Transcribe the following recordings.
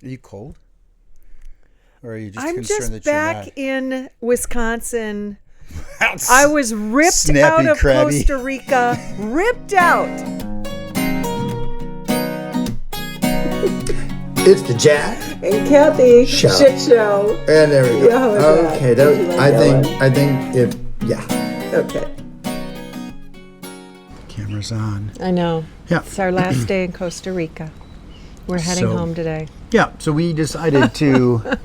Are you cold? Or are you just I'm concerned just that back you're not? in Wisconsin. I was ripped out of crabby. Costa Rica. Ripped out. It's the Jack And Kathy. Show. Shit show. And there we go. Yeah, how was that? Okay, Did you like I that think it. Yeah. Okay. Camera's on. I know. Yeah. It's our last day in Costa Rica. We're heading home today. Yeah, so we decided to.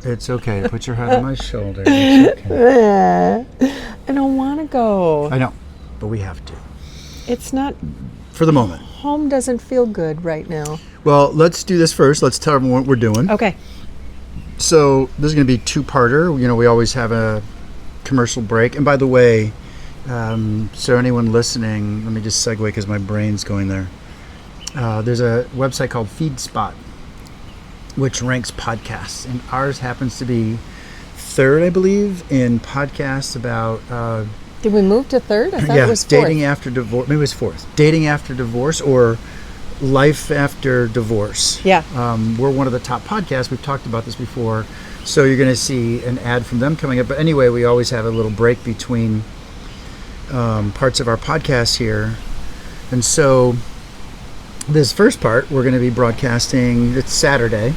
It's okay. Put your head on my shoulder. It's okay. I don't want to go. I know, but we have to. It's not. For the moment. Home doesn't feel good right now. Well, let's do this first. Let's tell everyone what we're doing. Okay. So this is going to be two-parter. You know, we always have a commercial break. And by the way, so anyone listening, let me just segue because my brain's going there. There's a website called FeedSpot, which ranks podcasts. And ours happens to be third, I believe, in podcasts about... Did we move to third? I thought it was fourth. Dating after divorce. Maybe it was fourth. Dating after divorce or life after divorce. Yeah. We're one of the top podcasts. We've talked about this before. So you're going to see an ad from them coming up. But anyway, we always have a little break between parts of our podcast here. And so this first part, we're going to be broadcasting, it's Saturday.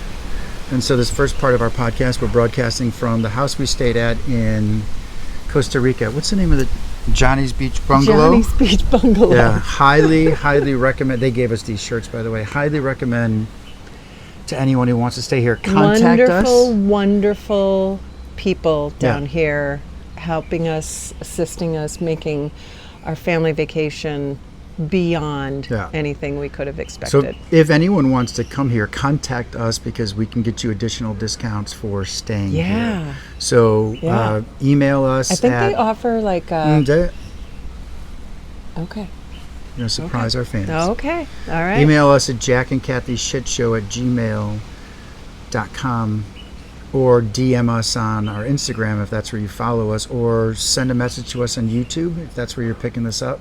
And so this first part of our podcast, we're broadcasting from the house we stayed at in Costa Rica. What's the name of the Johnny's Beach Bungalow? Johnny's Beach Bungalow. Yeah, highly recommend. They gave us these shirts, by the way. Highly recommend to anyone who wants to stay here. Contact us. Wonderful people down here helping us, assisting us, making our family vacation beyond anything we could have expected. So if anyone wants to come here, contact us because we can get you additional discounts for staying here. So email us. I think they offer like okay. You know, surprise our fans. Okay. All right. Email us at jackandkathyshitshow@gmail.com or DM us on our Instagram if that's where you follow us, or send a message to us on YouTube if that's where you're picking this up.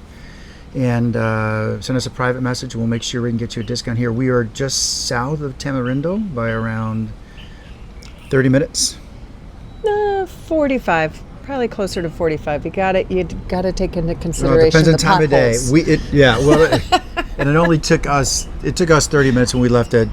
And send us a private message. We'll make sure we can get you a discount here. We are just south of Tamarindo by around 30 minutes. 45, probably closer to 45. You got to take into consideration. Well, it depends on the time potholes. of day. And it only took us 30 minutes when we left at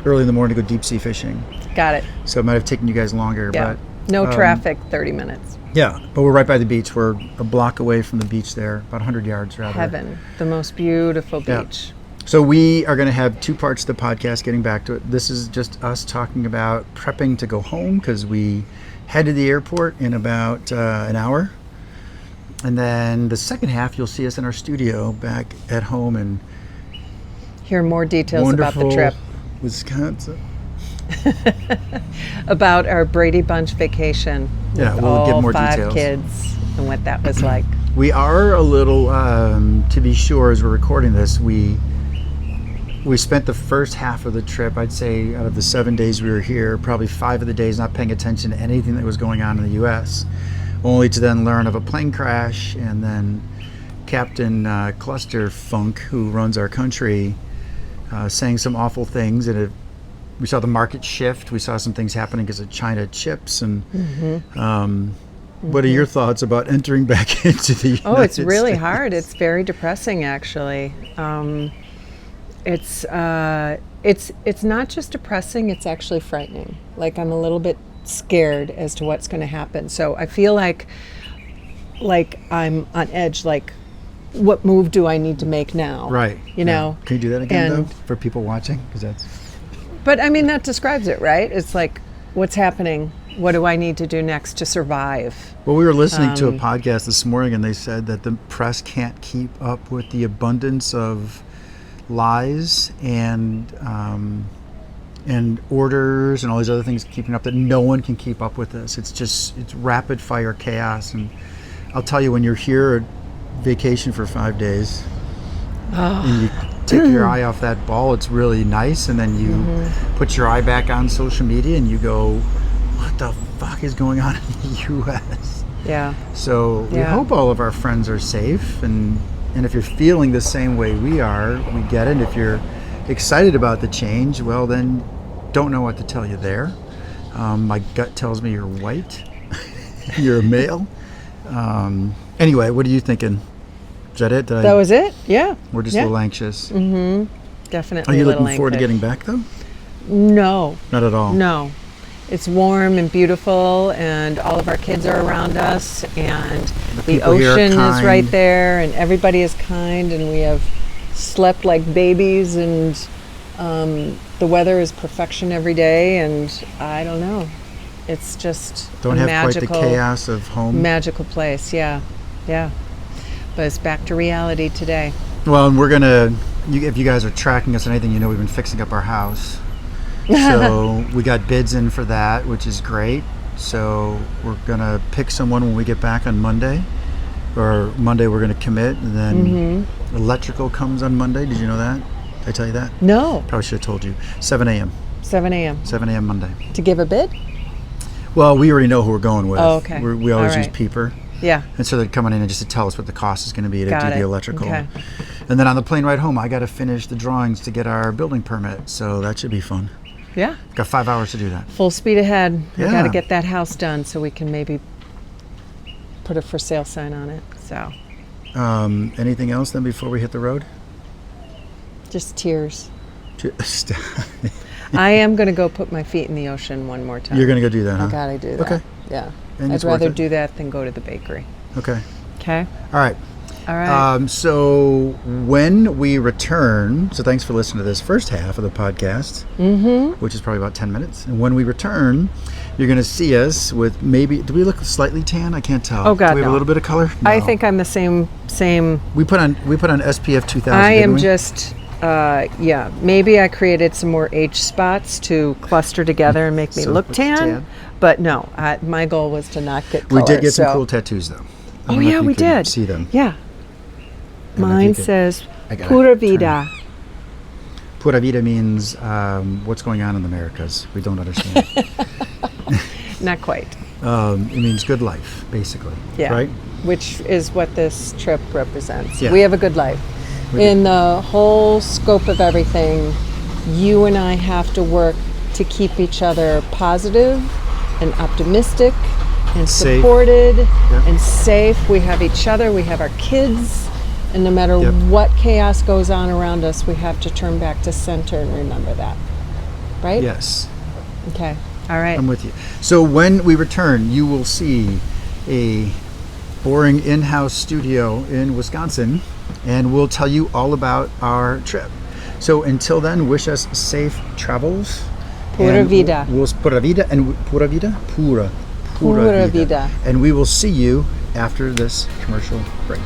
early in the morning to go deep sea fishing. Got it. So it might have taken you guys longer. Yeah. But no traffic, 30 minutes. Yeah, but we're right by the beach. We're a block away from the beach there, about 100 yards rather. Heaven, the most beautiful beach. So we are going to have two parts of the podcast, getting back to it. This is just us talking about prepping to go home because we head to the airport in about an hour. And then the second half, you'll see us in our studio back at home in hear more details about the trip. Wisconsin. About our Brady Bunch vacation with we'll give more 5 details. kids and what that was like. We are a little, to be sure, as we're recording this, we spent the first half of the trip, I'd say out of the 7 days we were here, probably 5 of the days not paying attention to anything that was going on in the U.S., only to then learn of a plane crash, and then Captain Cluster Funk, who runs our country, saying some awful things, and we saw the market shift. We saw some things happening because of China chips. And what are your thoughts about entering back into the United it's really States? hard. It's very depressing, actually. It's not just depressing. It's actually frightening. Like, I'm a little bit scared as to what's going to happen. So I feel like I'm on edge. Like, what move do I need to make now? Right. You know. Can you do that again, though, for people watching? But I mean, that describes it, right? It's like, what's happening? What do I need to do next to survive? Well, we were listening to a podcast this morning, and they said that the press can't keep up with the abundance of lies and orders and all these other things keeping up, that no one can keep up with this. It's rapid fire chaos. And I'll tell you, when you're here at vacation for 5 days, and you take your eye off that ball, it's really nice, and then you put your eye back on social media and you go, what the fuck is going on in the U.S.? Yeah. So we hope all of our friends are safe, and if you're feeling the same way we are, we get it. If you're excited about the change, well, then don't know what to tell you there. My gut tells me you're white. You're a male. Anyway, what are you thinking? Is that it? That was it? Yeah. We're just a little anxious. Definitely Are you a little looking forward to anxious. getting back, though? No. Not at all. No. It's warm and beautiful, and all of our kids are around us, and the people here are ocean is kind. right there, and everybody is kind, and we have slept like babies, and the weather is perfection every day, and I don't know. It's just Don't a have magical, quite the chaos of home. magical place. Yeah. But it's back to reality today. Well, and we're going to, if you guys are tracking us on anything, you know we've been fixing up our house. So we got bids in for that, which is great. So we're going to pick someone when we get back on Monday. Or Monday we're going to commit, and then electrical comes on Monday. Did you know that? Did I tell you that? No. Probably should have told you. 7 a.m. 7 a.m. 7 a.m. Monday. To give a bid? Well, we already know who we're going with. Oh, okay. We always All use right. Peeper. Yeah. And so they're coming in and just to tell us what the cost is going to be to Got do it. the electrical. Okay. And then on the plane ride home, I got to finish the drawings to get our building permit. So that should be fun. Yeah. Got 5 hours to do that. Full speed ahead. We got Yeah. to get that house done so we can maybe put a for sale sign on it. So Anything else then before we hit the road? just tears. Just- I am going to go put my feet in the ocean one more time. You're going to go do that, huh? I got to do that. Okay. Yeah. And I'd it's worth rather it. do that than go to the bakery. Okay. Okay. All right. All right. So when we return, so thanks for listening to this first half of the podcast, which is probably about 10 minutes. And when we return, you're going to see us with maybe, do we look slightly tan? I can't tell. Oh, God, Do we have no. a little bit of color? I No. think I'm the same. We put on SPF 2000. I didn't am we? just, maybe I created some more H spots to cluster together and make me So look it's tan. tan. But no, my goal was to not get color. We did get some so- cool tattoos, though. I Oh, don't know if yeah, you we can did. See them. Yeah. if you Mine could- says I gotta Pura turn. Vida. Pura vida means what's going on in the Americas. We don't understand. Not quite. It means good life, basically. Yeah. Right? Which is what this trip represents. Yeah. We have a good life. In the whole scope of everything, you and I have to work to keep each other positive and optimistic and Safe. supported Yep. and safe. We have each other, we have our kids, and no matter Yep. what chaos goes on around us, we have to turn back to center and remember that. Right? Yes. Okay. All right. I'm with you. So when we return, you will see a boring in-house studio in Wisconsin, and we'll tell you all about our trip. So until then, wish us safe travels. Pura And vida. We'll pura vida and pura vida, pura Pura vida. And we will see you after this commercial break.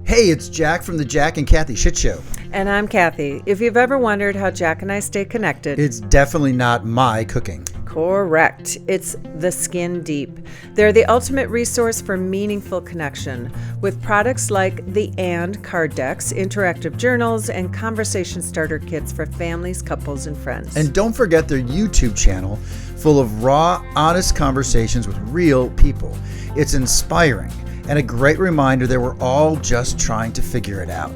Hey, it's Jack from the Jack and Kathy Shit Show. And I'm Kathy. If you've ever wondered how Jack and I stay connected, It's definitely not my cooking. correct. It's the Skin Deep. They're the ultimate resource for meaningful connection with products like the And card decks, interactive journals, and conversation starter kits for families, couples, and friends. And don't forget their YouTube channel full of raw, honest conversations with real people. It's inspiring and a great reminder that we're all just trying to figure it out.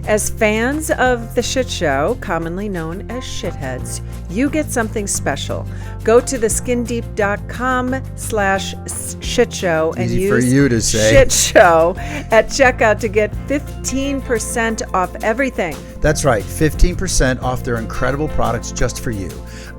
As fans of the Shit Show, commonly known as shitheads, you get something special. Go to theskindeep.com/shitshow and Easy use for you to say. Shit Show at checkout to get 15% off everything. That's right, 15% off their incredible products just for you,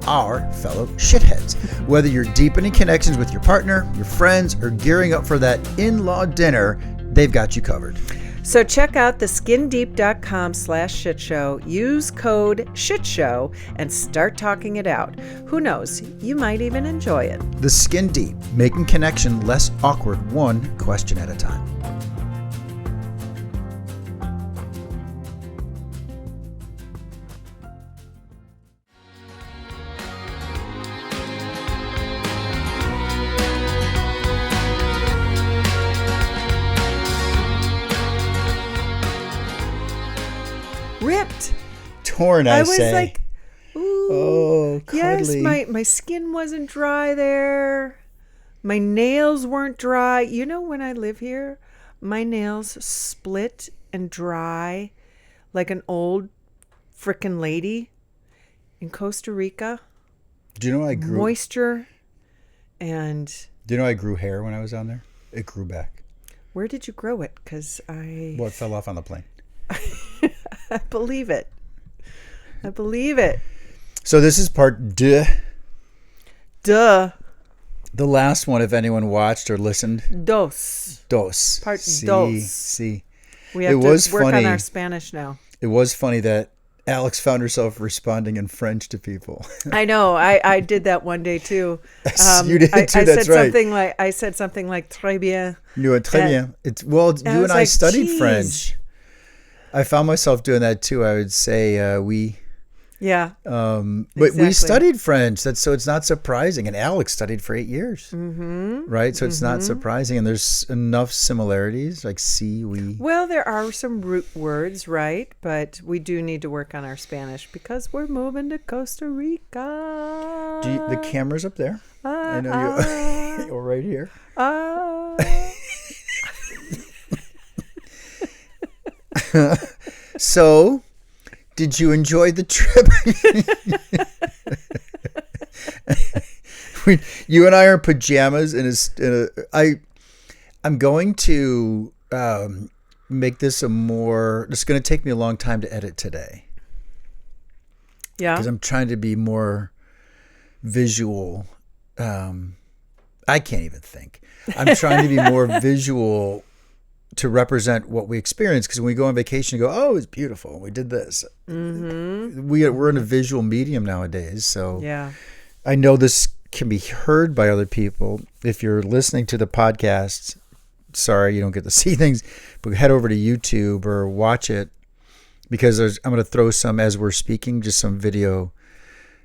our fellow shitheads. Whether you're deepening connections with your partner, your friends, or gearing up for that in-law dinner, they've got you covered. So check out theskindeep.com/shitshow, use code SHITSHOW, and start talking it out. Who knows, you might even enjoy it. The Skin Deep, making connection less awkward, one question at a time. Ripped. Torn, I I was say. like, ooh. Oh, Yes, cuddly. my skin wasn't dry there. My nails weren't dry. You know, when I live here, my nails split and dry like an old frickin' lady. In Costa Rica, Do you know I grew? moisture. And Do you know I grew hair when I was down there? It grew back. where did you grow it? Because Well, it fell off on the plane. I believe it. I believe it. So this is part deux. Duh. The last one, if anyone watched or listened. Dos. Dos. Part Sí, dos. sí. We have It to was work funny. on our Spanish now. It was funny that Alex found herself responding in French to people. I know. I did that one day too. You did too, I that's said right. something like très bien. Très bien. It's, well, you I and was I like, studied "Geez." French. I found myself doing that too. I would say we. Yeah. But we Exactly. studied French. So it's not surprising. And Alex studied for 8 years. Mm-hmm. Right? So it's not surprising. And there's enough similarities, like see, we. Well, there are some root words, right? But we do need to work on our Spanish because we're moving to Costa Rica. The camera's up there. I know you. You're right here. So, did you enjoy the trip? You and I are in pajamas I'm going to make this it's going to take me a long time to edit today. Yeah. Because I'm trying to be more visual. I can't even think. I'm trying to be more visual to represent what we experience. Because when we go on vacation, you go, oh, it's beautiful. We did this. Mm-hmm. We're in a visual medium nowadays. So Yeah. I know this can be heard by other people. If you're listening to the podcast, sorry you don't get to see things, but head over to YouTube or watch it, because I'm going to throw some, as we're speaking, just some video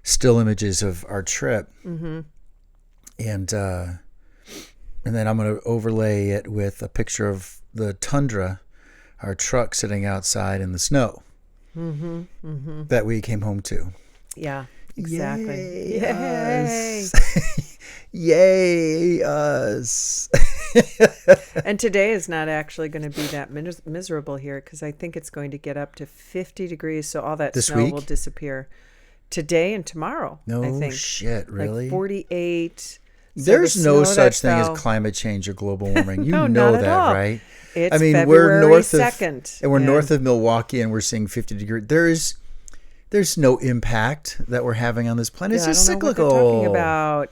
still images of our trip. Mm-hmm. And then I'm going to overlay it with a picture of the tundra, our truck sitting outside in the snow that we came home to. Yeah. Exactly. Yay, Yay. Yay us. And today is not actually going to be that miserable here because I think it's going to get up to 50 degrees. So all that This snow week? will disappear today and tomorrow. I No think. shit, really? Like 48. So There's the no snow such that thing fell- as climate change or global warming. You No, know not at that, all. right? It's I mean, February we're north 2nd, and we're and- north of Milwaukee, and we're seeing 50 degrees. There's no impact that we're having on this planet. It's Yeah, just I don't know what cyclical. they're talking about.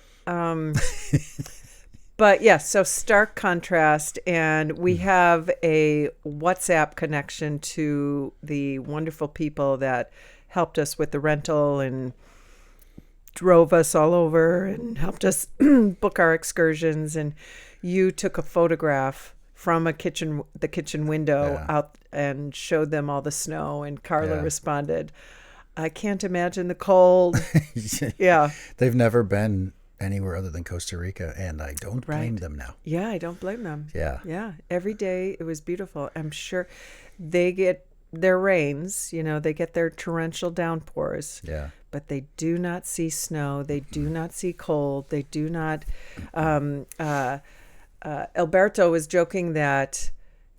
But yes, so stark contrast. And we have a WhatsApp connection to the wonderful people that helped us with the rental and drove us all over and helped us book our excursions. And you took a photograph from the kitchen window Yeah. out and showed them all the snow. And Carla Yeah. responded, I can't imagine the cold. Yeah. They've never been anywhere other than Costa Rica, and I don't blame them now. Yeah, I don't blame them. Yeah. Yeah. Every day it was beautiful. I'm sure they get their rains, they get their torrential downpours. Yeah. But they do not see snow. They do not see cold. They do not. Alberto was joking that,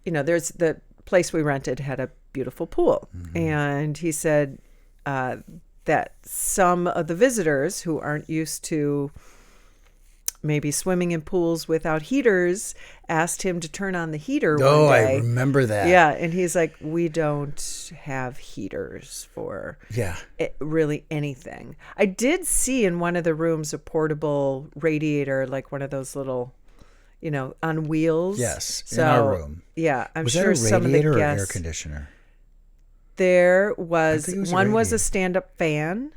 there's the place we rented had a beautiful pool. Mm-hmm. And he said that some of the visitors who aren't used to maybe swimming in pools without heaters asked him to turn on the heater Oh, one day. I remember that. Yeah, and he's like, we don't have heaters for Yeah. really anything. I did see in one of the rooms a portable radiator, like one of those little, on wheels. Yes, in So, our room. Yeah, I'm Was sure that a some of the radiator or air guests. conditioner? There was, think it was a one was a radiator. stand-up fan.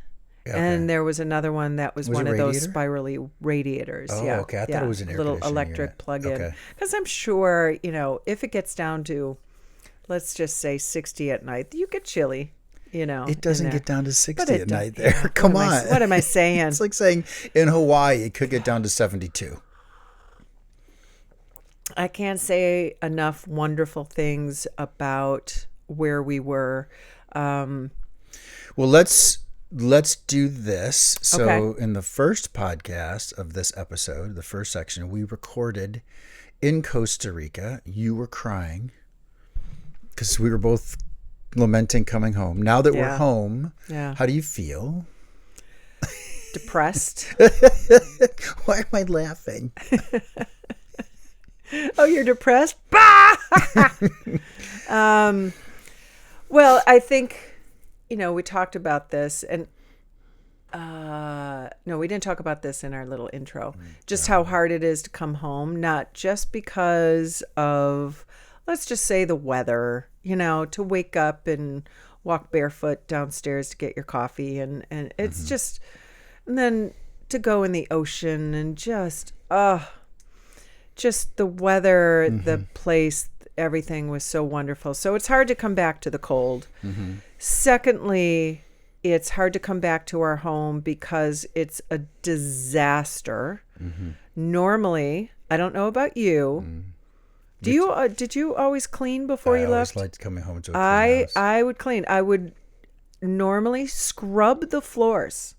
Okay. And there was another one that was Was one it of those radiator? spirally radiators. Oh, yeah. okay. I thought yeah. it was an air little conditioning electric unit. plug-in. Okay. Because I'm sure, if it gets down to, let's just say 60 at night, you get chilly. It doesn't get down to 60 it at don't- night there. yeah, Come what am I- on. what am I saying? It's like saying in Hawaii it could get down to 72. I can't say enough wonderful things about where we were. Well, let's let's do this. So Okay. in the first podcast of this episode, the first section, we recorded in Costa Rica. You were crying because we were both lamenting coming home. Now that we're Yeah. home, Yeah. how do you feel? Depressed. Why am I laughing? Oh, you're depressed? Bah! Well, I think, we talked about this, and no, we didn't talk about this in our little intro. Just how hard it is to come home, not just because of, let's just say, the weather, to wake up and walk barefoot downstairs to get your coffee, and it's just, and then to go in the ocean and just the weather, the place, everything was so wonderful. So it's hard to come back to the cold. Secondly, it's hard to come back to our home because it's a disaster. Normally, I don't know about you. Did you always clean before you left? I always liked coming home to a clean house. I would clean. I would normally scrub the floors,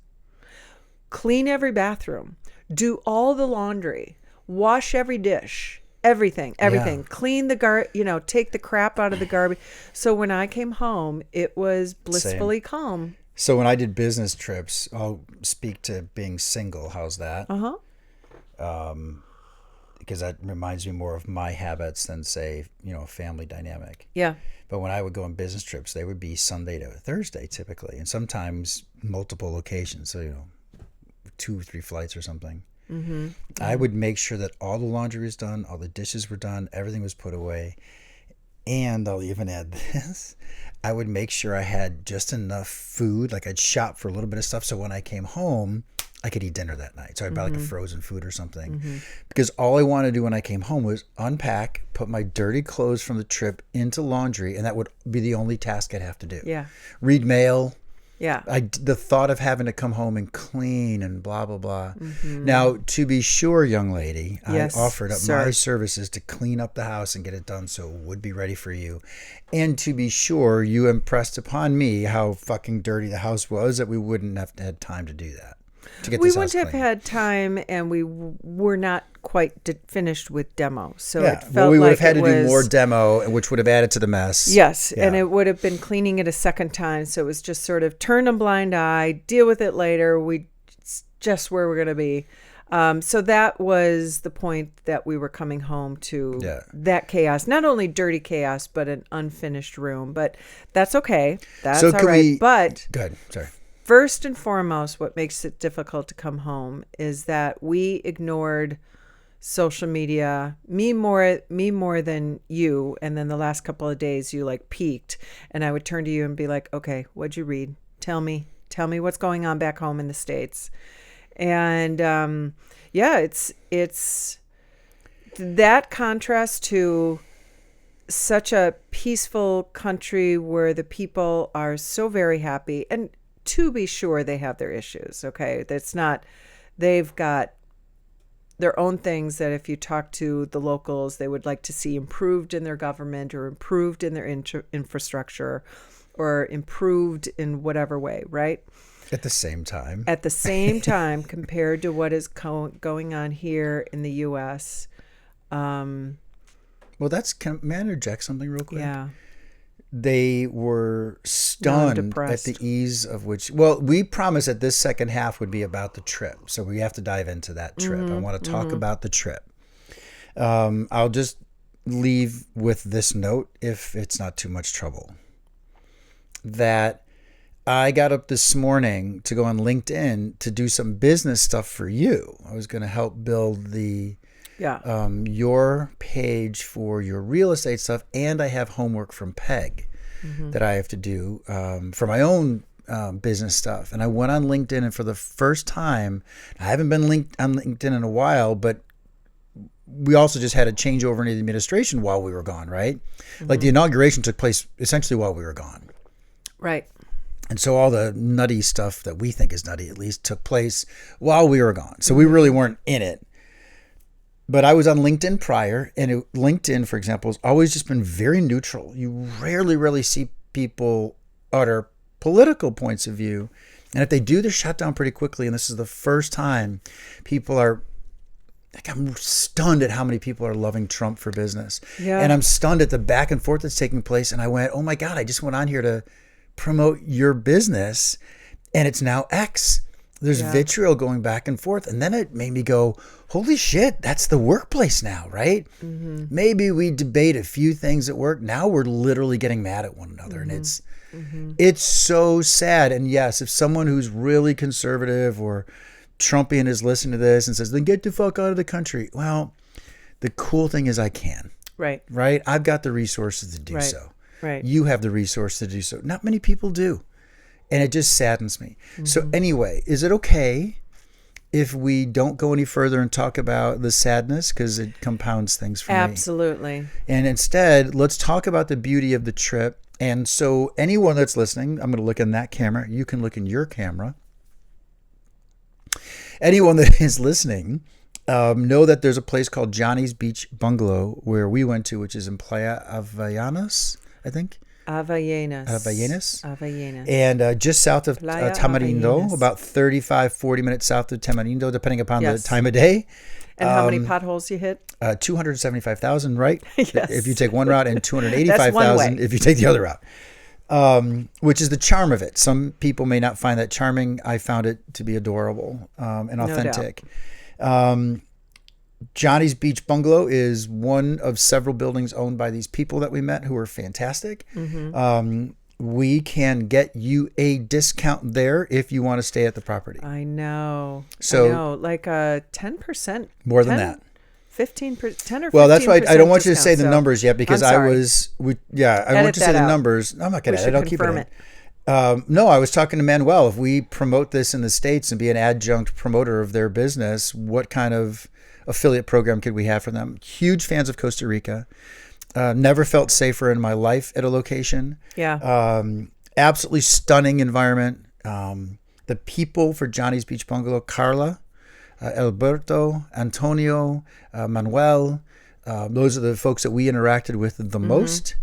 clean every bathroom, do all the laundry, wash every dish, everything, Yeah. clean the take the crap out of the garbage. So when I came home, it was blissfully calm. So when I did business trips, I'll speak to being single. How's that? Because that reminds me more of my habits than, say, a family dynamic. Yeah. But when I would go on business trips, they would be Sunday to Thursday typically, and sometimes multiple locations. So 2 or 3 flights or something. I would make sure that all the laundry was done, all the dishes were done, everything was put away. And I'll even add this. I would make sure I had just enough food. Like I'd shop for a little bit of stuff. So when I came home, I could eat dinner that night. So I'd buy like a frozen food or something. Because all I wanted to do when I came home was unpack, put my dirty clothes from the trip into laundry. And that would be the only task I'd have to do. Yeah. Read mail. Yeah. The thought of having to come home and clean and blah, blah, blah. Now, to be sure, young lady, Yes, I offered up sir. my services to clean up the house and get it done so it would be ready for you. And to be sure, you impressed upon me how fucking dirty the house was that we wouldn't have had time to do that. To get We this wouldn't house have clean. had time, and we were not quite finished with demo. So Yeah, it felt well, we would like have had it to do was, more demo, which would have added to the mess. Yes, Yeah. and it would have been cleaning it a second time. So it was just sort of turn a blind eye, deal with it later. It's just where we're going to be. So that was the point that we were coming home to. Yeah. That chaos, not only dirty chaos, but an unfinished room. But that's okay. That's So all can right. we- But Good. Sorry. first and foremost, what makes it difficult to come home is that we ignored social media, me more than you. And then the last couple of days you like peaked, and I would turn to you and be like, okay, what'd you read? Tell me what's going on back home in the States. And it's that contrast to such a peaceful country where the people are so very happy. And to be sure, they have their issues. Okay. They've got their own things that if you talk to the locals, they would like to see improved in their government or improved in their infrastructure or improved in whatever way. Right. At the same time. At the same time, compared to what is going on here in the U.S. Well, may I interject something real quick? Yeah. They were No, I'm stunned at depressed. the ease of which. Well, we promised that this second half would be about the trip, so we have to dive into that trip. I want to talk about the trip. I'll just leave with this note, if it's not too much trouble, that I got up this morning to go on LinkedIn to do some business stuff for you. I was going to help build your page for your real estate stuff, and I have homework from Peg that I have to do for my own business stuff. And I went on LinkedIn, and for the first time, I haven't been on LinkedIn in a while, but we also just had a changeover in the administration while we were gone, right? Like the inauguration took place essentially while we were gone. Right. And so all the nutty stuff that we think is nutty, at least, took place while we were gone. So we really weren't in it. But I was on LinkedIn prior, and LinkedIn, for example, has always just been very neutral. You rarely see people utter political points of view. And if they do, they're shut down pretty quickly. And this is the first time people are, like, I'm stunned at how many people are loving Trump for business. Yeah. And I'm stunned at the back and forth that's taking place. And I went, oh my God, I just went on here to promote your business. And it's now X. There's vitriol going back and forth. And then it made me go, holy shit, that's the workplace now, right? Maybe we debate a few things at work. Now we're literally getting mad at one another. And it's so sad. And yes, if someone who's really conservative or Trumpian is listening to this and says, then get the fuck out of the country. Well, the cool thing is I can. Right. Right? I've got the resources to do so. Right. You have the resource to do so. Not many people do. And it just saddens me. So anyway, is it okay if we don't go any further and talk about the sadness? Because it compounds things for me. Absolutely. And instead, let's talk about the beauty of the trip. And so anyone that's listening, I'm going to look in that camera. You can look in your camera. Anyone that is listening, know that there's a place called Johnny's Beach Bungalow where we went to, which is in Playa Avellanas, I think. Avellanas. And just south of Playa Tamarindo, Avellanas. about 35, 40 minutes south of Tamarindo, depending upon the time of day. And how many potholes you hit? 275,000, right? Yes. If you take one route, and That's one 285,000 way. if you take the other route. Which is the charm of it. Some people may not find that charming. I found it to be adorable and authentic. Johnny's Beach Bungalow is one of several buildings owned by these people that we met who are fantastic. We can get you a discount there if you want to stay at the property. I know. So like 10%. More than that. 15%, 10 or 15%. Well, that's why I don't want you to discount, say the so numbers yet because I'm I sorry. want to say the numbers. I'm not going to. I don't keep confirm it. No, I was talking to Manuel. If we promote this in the States and be an adjunct promoter of their business, what kind of affiliate program could we have for them? Huge fans of Costa Rica. Never felt safer in my life at a location. Yeah. Absolutely stunning environment. The people for Johnny's Beach Bungalow, Carla, Alberto, Antonio, Manuel. Those are the folks that we interacted with the most.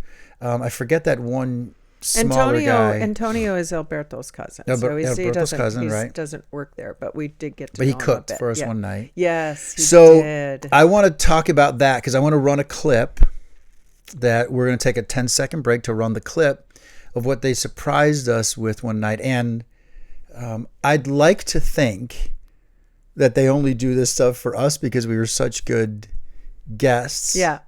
I forget that one smaller guy. Antonio is Alberto's cousin. Alberto's cousin, right? Doesn't work there, but we did get to But know he him a cooked bit. for us one night. Yes, he So did. I want to talk about that because I want to run a clip that we're going to take a 10-second break to run the clip of what they surprised us with one night. And I'd like to think that they only do this stuff for us because we were such good guests. Yeah.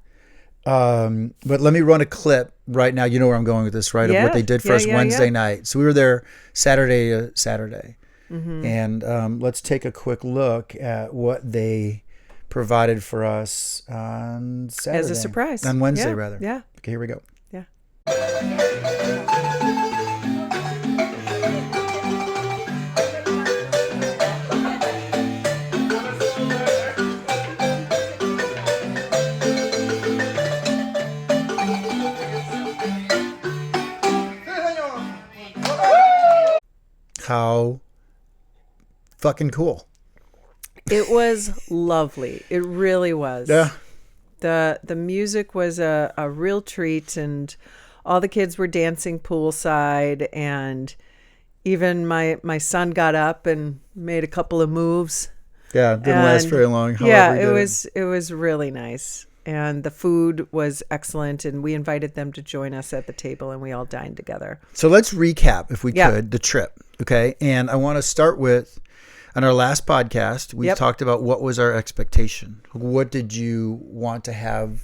But let me run a clip right now. You know where I'm going with this, right? Of what they did for us Wednesday night. So we were there Saturday. And let's take a quick look at what they provided for us on Saturday. As a surprise. On Wednesday, rather. Yeah. Okay, here we go. Yeah. How fucking cool. It was lovely. It really was. Yeah. The music was a real treat, and all the kids were dancing poolside, and even my son got up and made a couple of moves. Yeah, it didn't last very long. Yeah, it was really nice. And the food was excellent, and we invited them to join us at the table, and we all dined together. So let's recap, if we could, the trip. Okay. And I want to start with, on our last podcast, we talked about what was our expectation. What did you want to have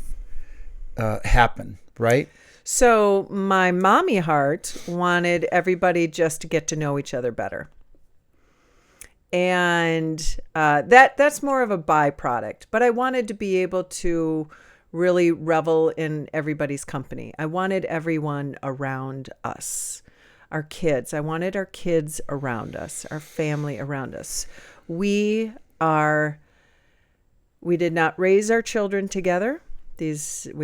happen, right? So my mommy heart wanted everybody just to get to know each other better. And that's more of a byproduct. But I wanted to be able to really revel in everybody's company. I wanted everyone around us, our kids. I wanted our kids around us, our family around us. We did not raise our children together. You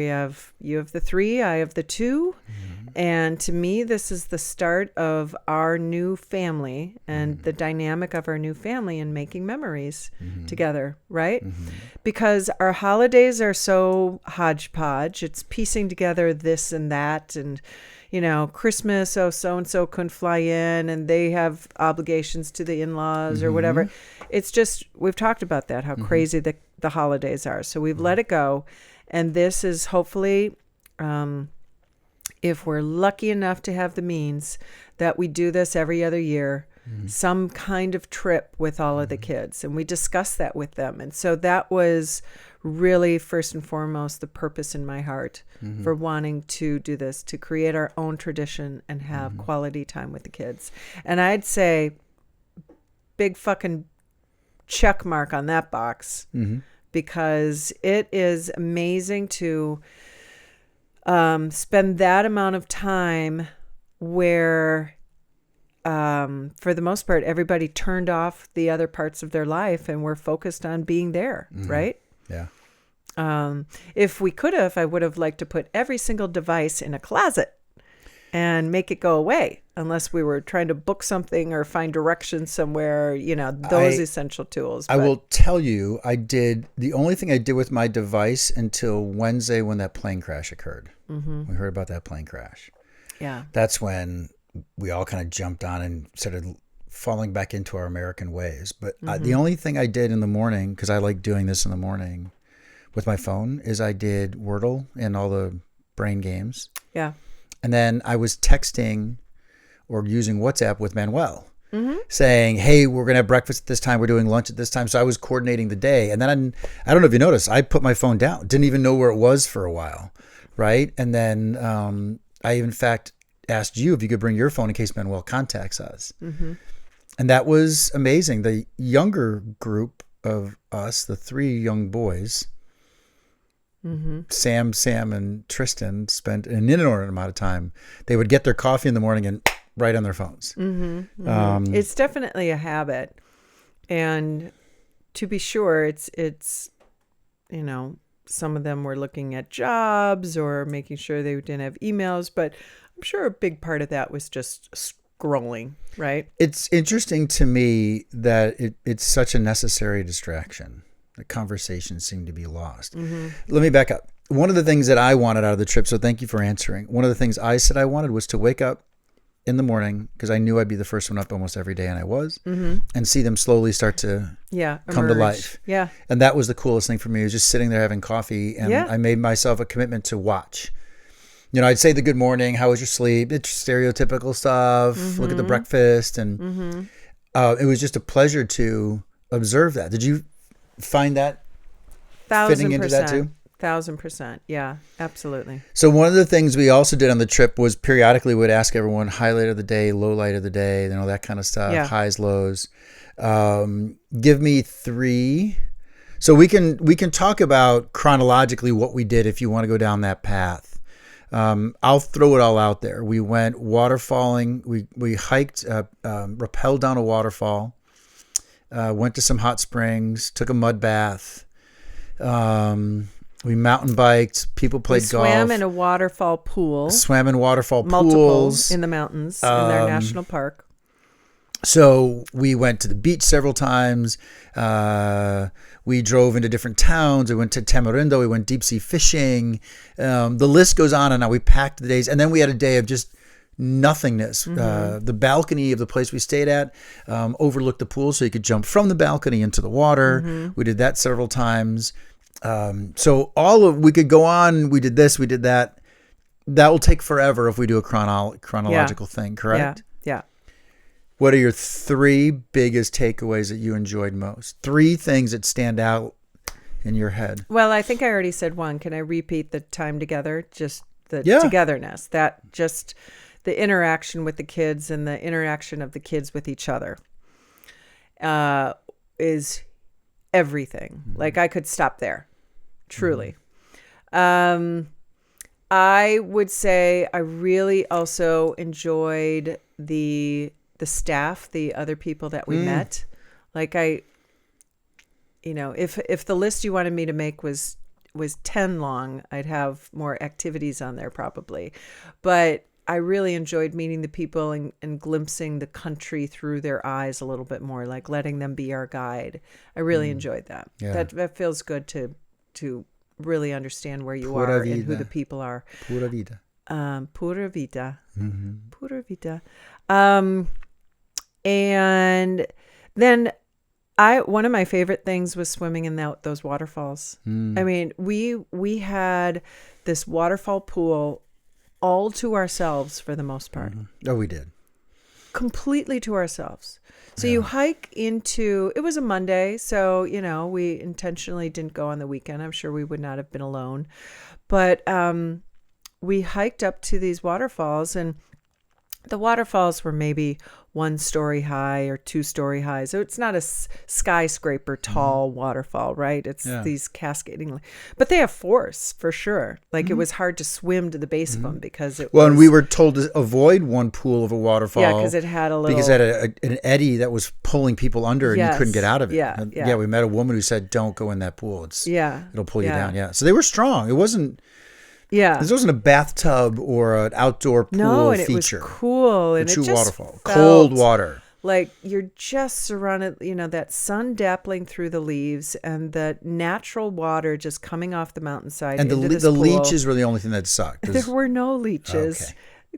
have the 3, I have the 2. And to me, this is the start of our new family and the dynamic of our new family and making memories together, right? Because our holidays are so hodgepodge. It's piecing together this and that. And, you know, Christmas, oh, so-and-so couldn't fly in and they have obligations to the in-laws or whatever. It's just, we've talked about that, how crazy the holidays are. So we've let it go. And this is hopefully... if we're lucky enough to have the means, that we do this every other year, some kind of trip with all of the kids. And we discuss that with them. And so that was really first and foremost the purpose in my heart for wanting to do this, to create our own tradition and have quality time with the kids. And I'd say big fucking check mark on that box because it is amazing to... spend that amount of time where, for the most part, everybody turned off the other parts of their life and were focused on being there, right? Yeah. If we could have, I would have liked to put every single device in a closet and make it go away, unless we were trying to book something or find directions somewhere, you know, those essential tools. I will tell you, the only thing I did with my device until Wednesday when that plane crash occurred. We heard about that plane crash. Yeah. That's when we all kind of jumped on and started falling back into our American ways. But the only thing I did in the morning, because I like doing this in the morning with my phone, is I did Wordle and all the brain games. Yeah. And then I was texting or using WhatsApp with Manuel saying, hey, we're going to have breakfast at this time. We're doing lunch at this time. So I was coordinating the day. And then I don't know if you noticed, I put my phone down. Didn't even know where it was for a while. Right. And then I, in fact, asked you if you could bring your phone in case Manuel contacts us. And that was amazing. The younger group of us, the three young boys, Sam, and Tristan, spent an inordinate amount of time. They would get their coffee in the morning and right on their phones. It's definitely a habit. And to be sure, it's you know, some of them were looking at jobs or making sure they didn't have emails, but I'm sure a big part of that was just scrolling, right? It's interesting to me that it's such a necessary distraction. The conversations seem to be lost. Let me back up. One of the things that I wanted out of the trip, so thank you for answering. One of the things I said I wanted was to wake up in the morning, because I knew I'd be the first one up almost every day, and I was, and see them slowly start to come to life. Yeah. And that was the coolest thing for me, was just sitting there having coffee, and I made myself a commitment to watch. You know, I'd say the good morning, how was your sleep? It's stereotypical stuff. Look at the breakfast. And it was just a pleasure to observe that. Did you find that fitting into that too? 1,000%. Yeah, absolutely. So one of the things we also did on the trip was periodically would ask everyone highlight of the day, low light of the day, you know, that kind of stuff, highs, lows. Give me 3. So we can talk about chronologically what we did if you want to go down that path. I'll throw it all out there. We went waterfalling. We hiked, rappelled down a waterfall, went to some hot springs, took a mud bath. We mountain biked. People played golf. Swam in a waterfall pool. Swam in waterfall Multiple pools in the mountains in their national park. So we went to the beach several times. We drove into different towns. We went to Tamarindo. We went deep sea fishing. The list goes on and on. We packed the days. And then we had a day of just nothingness. The balcony of the place we stayed at overlooked the pool, so you could jump from the balcony into the water. We did that several times. So we could go on. We did this, we did that. That will take forever if we do a chronological thing, correct? Yeah. What are your 3 biggest takeaways that you enjoyed most? 3 things that stand out in your head. Well, I think I already said one. Can I repeat the time together? Just the togetherness. That just the interaction with the kids and the interaction of the kids with each other is everything. Like I could stop there, truly. I would say I really also enjoyed the staff, the other people that we met. Like if the list you wanted me to make was 10 long, I'd have more activities on there probably. But I really enjoyed meeting the people and glimpsing the country through their eyes a little bit more, like letting them be our guide. I really enjoyed that. Yeah. That feels good to really understand where you Pura are and who vida. the people are. Pura vida. Pura vida. Mm-hmm. Pura vida. And then one of my favorite things was swimming in those waterfalls. I mean, we had this waterfall pool all to ourselves for the most part. Oh, we did. Completely to ourselves. So you hike into, it was a Monday, so, we intentionally didn't go on the weekend. I'm sure we would not have been alone. But we hiked up to these waterfalls, and the waterfalls were maybe 1 story high or 2 story high. So it's not a skyscraper tall waterfall, right? It's these cascading, but they have force for sure. Like it was hard to swim to the base of them because it was. And we were told to avoid one pool of a waterfall. Yeah, because it had a little. Because it had an eddy that was pulling people under and you couldn't get out of it. Yeah. We met a woman who said, don't go in that pool. It'll pull you down. Yeah. So they were strong. It wasn't. Yeah. This wasn't a bathtub or an outdoor pool No, and feature. It was cool. And a it true just waterfall. felt Cold water. Like you're just surrounded, that sun dappling through the leaves and the natural water just coming off the mountainside. And into the leeches were the only thing that sucked. There were no leeches. Okay.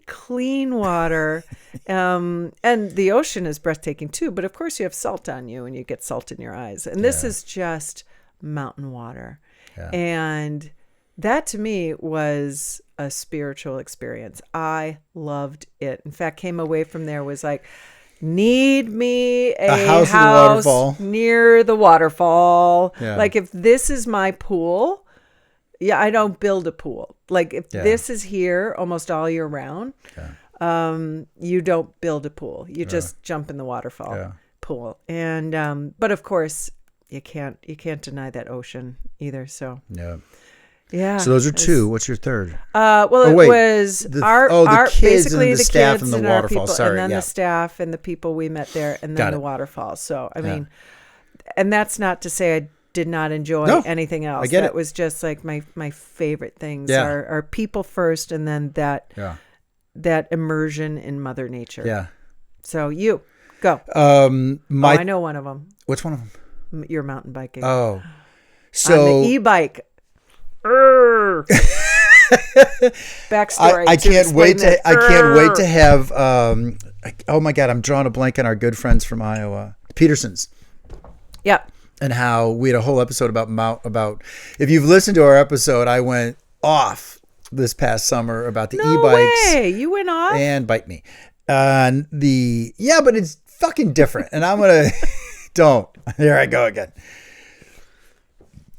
Clean water. And the ocean is breathtaking too. But of course you have salt on you and you get salt in your eyes. And this is just mountain water. Yeah. And that to me was a spiritual experience. I loved it. In fact, came away from there was like, need me a house at the waterfall. near the waterfall. Yeah. Like if this is my pool, I don't build a pool. Like if this is here almost all year round, you don't build a pool. You just jump in the waterfall pool. And but of course you can't deny that ocean either. So yeah. So those are 2. What's your third? It was the kids basically and the staff and the our waterfall. people, Sorry, and then the staff and the people we met there, and then the waterfall. So I mean, and that's not to say I did not enjoy anything else. I get that it. was just like my favorite things are people first, and then that immersion in Mother Nature. Yeah. So you go. I know one of them. What's one of them? You're mountain biking. Oh, so on the e-bike. Backstory. I can't wait to have. Oh my God, I'm drawing a blank on our good friends from Iowa, Petersons. Yep. And how we had a whole episode about. If you've listened to our episode, I went off this past summer about the e-bikes. Way. You went off and bite me. But it's fucking different, and I'm gonna don't. There I go again.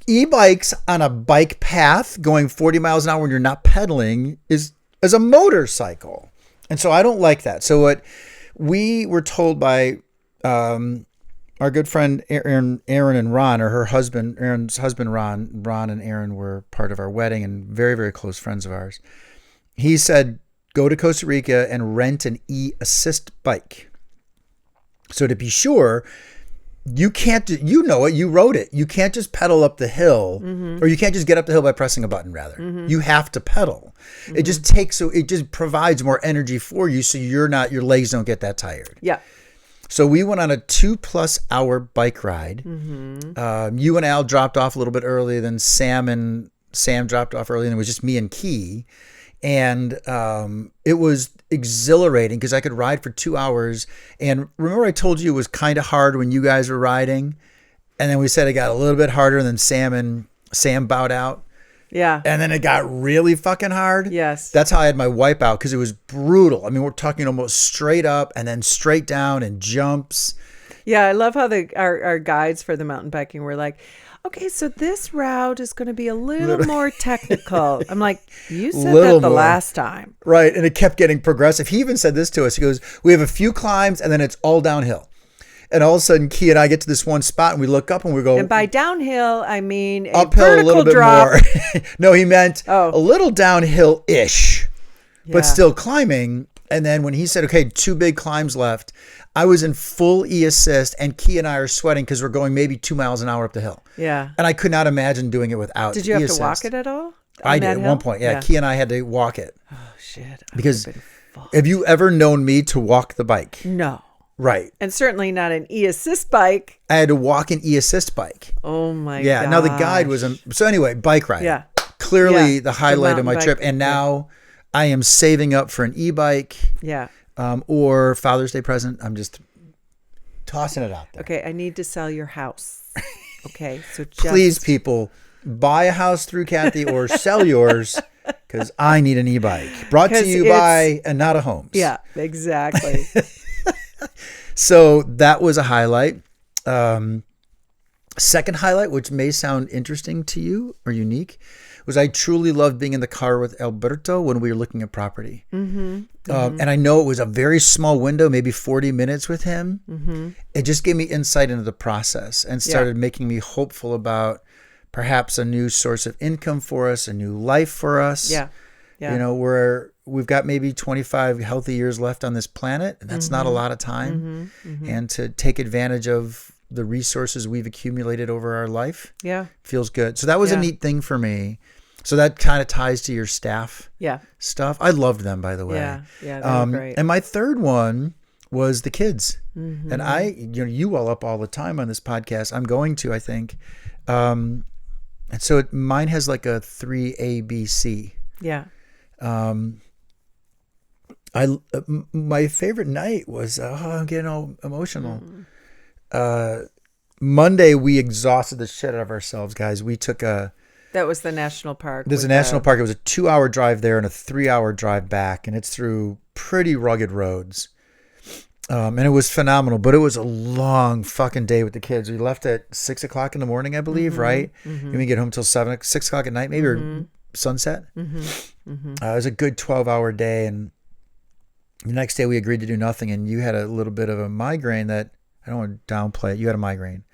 E-bikes on a bike path going 40 miles an hour when you're not pedaling is a motorcycle. And so I don't like that. So what we were told by our good friend Aaron and Ron, or her husband, Aaron's husband Ron and Aaron were part of our wedding and very, very close friends of ours. He said, go to Costa Rica and rent an e-assist bike. So to be sure, you can't, you rode it. You can't just pedal up the hill, or you can't just get up the hill by pressing a button, rather. You have to pedal. It just provides more energy for you, so your legs don't get that tired. Yeah. So we went on a 2+ hour bike ride. You and Al dropped off a little bit earlier than Sam dropped off early, and it was just me and Key. And it was exhilarating because I could ride for 2 hours. And remember I told you it was kind of hard when you guys were riding? And then we said it got a little bit harder, and then Sam bowed out. Yeah. And then it got really fucking hard. Yes. That's how I had my wipeout, because it was brutal. I mean, we're talking almost straight up and then straight down and jumps. Yeah, I love how our guides for the mountain biking were like, okay, so this route is going to be a little more technical. I'm like, you said that the last time. Right. And it kept getting progressive. He even said this to us. He goes, we have a few climbs and then it's all downhill. And all of a sudden, Key and I get to this one spot and we look up and we go. And by downhill, I mean a uphill vertical a little bit drop. more. No, he meant a little downhill-ish, but still climbing. And then when he said, okay, 2 big climbs left, I was in full e-assist, and Key and I are sweating because we're going maybe 2 miles an hour up the hill. Yeah. And I could not imagine doing it without e-assist. Did you have to walk it at all? I did at one point. Yeah, Key and I had to walk it. Oh, shit. Because Have you ever known me to walk the bike? No. Right. And certainly not an e-assist bike. I had to walk an e-assist bike. Oh my Yeah. gosh. Now the guide was so anyway, bike ride. Yeah. Clearly Yeah. the highlight of my mountain trip. bike. And now I am saving up for an e-bike Yeah. or Father's Day present. I'm just tossing it out there. Okay, I need to sell your house. Okay, so just, Please, people, buy a house through Kathy or sell yours because I need an e-bike. Brought to 'Cause you it's- by Anata Homes. Yeah, exactly. So that was a highlight. Second highlight, which may sound interesting to you or unique, was I truly loved being in the car with Alberto when we were looking at property. And I know it was a very small window, maybe 40 minutes with him. It just gave me insight into the process and started making me hopeful about perhaps a new source of income for us, a new life for us. Yeah. You know, where we've got maybe 25 healthy years left on this planet, and that's not a lot of time. And to take advantage of the resources we've accumulated over our life Yeah. feels good. So that was a neat thing for me. So that kind of ties to your staff Yeah. stuff. I loved them, by the way. Yeah. Yeah. They were great. And my third one was the kids. And you all up all the time on this podcast. I'm going to, I think. And so mine has like a 3 A, B, C. Yeah. My favorite night was I'm getting all emotional. Monday we exhausted the shit out of ourselves, guys. We took That was the national park. there's a national park. It was a 2-hour drive there and a 3-hour drive back, and it's through pretty rugged roads. And it was phenomenal, but it was a long fucking day with the kids. We left at 6:00 in the morning, I believe, right? And we get home till 6 o'clock at night, maybe or sunset. It was a good 12-hour day, and the next day we agreed to do nothing. And you had a little bit of a migraine that I don't want to downplay it. You had a migraine,